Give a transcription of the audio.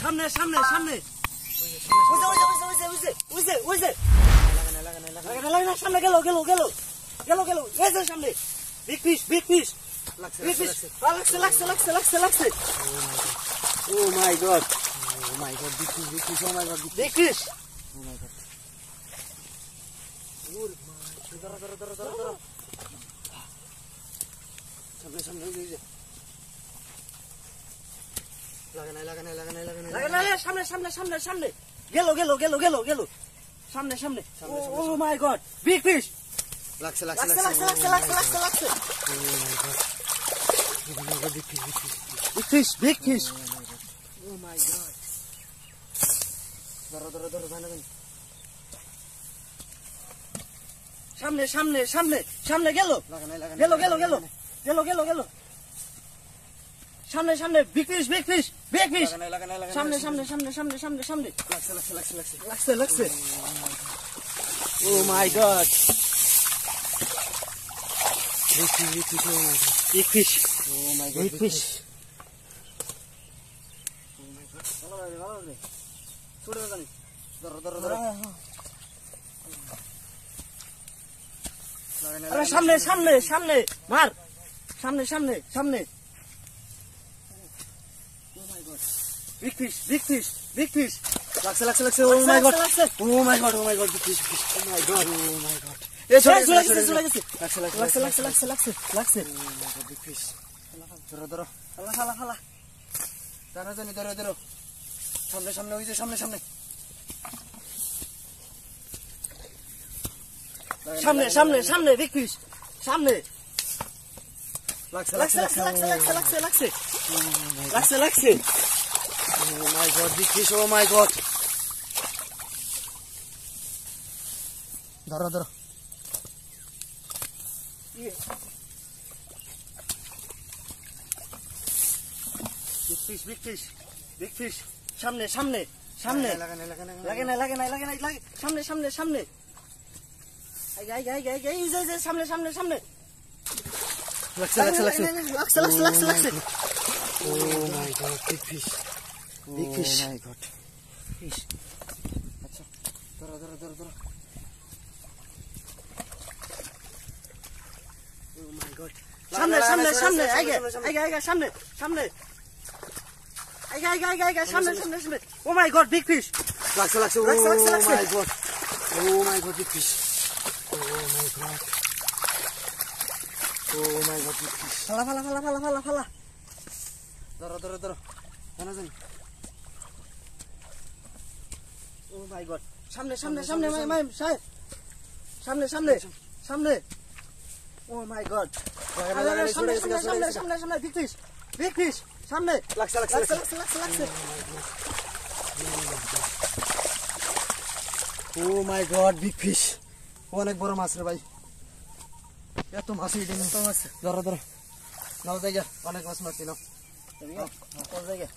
সামনে সামনে সামনে সামনে গেল গেল গেল গেল গেল এই যে সামনে বিগ ফিশ লাগছে লাগছে লাগছে লাগছে লাগছে ও মাই গড বিগ ফিশ ও মাই গড বিগ ফিশ ও মাই গড ওরে মা ধরো সামনে সামনে এই যে লাগা সামনে সামনে সামনে সামনে গেল গেল গেল গেল গেল সামনে সামনে ও মাই গড বিগ ফিশ লাগছে লাগছে লাগছে লাগছে লাগছে লাগছে লাগছে ও মাই গড বিগ ফিশ ও মাই গড ধরো ভাই সামনে সামনে সামনে সামনে গেল গেল গেল গেল গেল গেল গেল সামনে সামনে বিগ ফিশ সামনে সামনে সামনে সামনে সামনে সামনে লাগছে লাগছে লাগছে লাগছে লাগছে লাগছে ও মাই গড বিগ ফিশ ও মাই গড বিগ ফিশ ও মাই গড ভালো রে ছুড়ে দাও ধরো আরে সামনে সামনে সামনে মার সামনে সামনে সামনে Big fish. লাগছে লাগছে লাগছে ও মাই god big fish oh my god এই চলে গেছে লাগছে লাগছে লাগছে লাগছে লাগছে লাগছে big fish ধরো হালা ধরো সামনে ওই যে সামনে big fish সামনে লাগছে oh my god big fish oh my god ধরো big fish সামনে লাগে সামনে এই যে সামনে লাগছে oh my god big fish oh my god fish আচ্ছা ধরো oh my god সামনে আইগা সামনে oh my god big fish লাগছে oh my god big fish oh my god big fish ফালা ধরো জানা জানি oh my god সামনে মাইম সাহেব সামনে oh my god সামনে big fish সামনে লাগছে oh my god big fish অনেক বড় মাছ রে ভাই এত মাছ এই দিন তো মাছ ধরো নাও জায়গা অনেক মাছ মারছি নাও জায়গা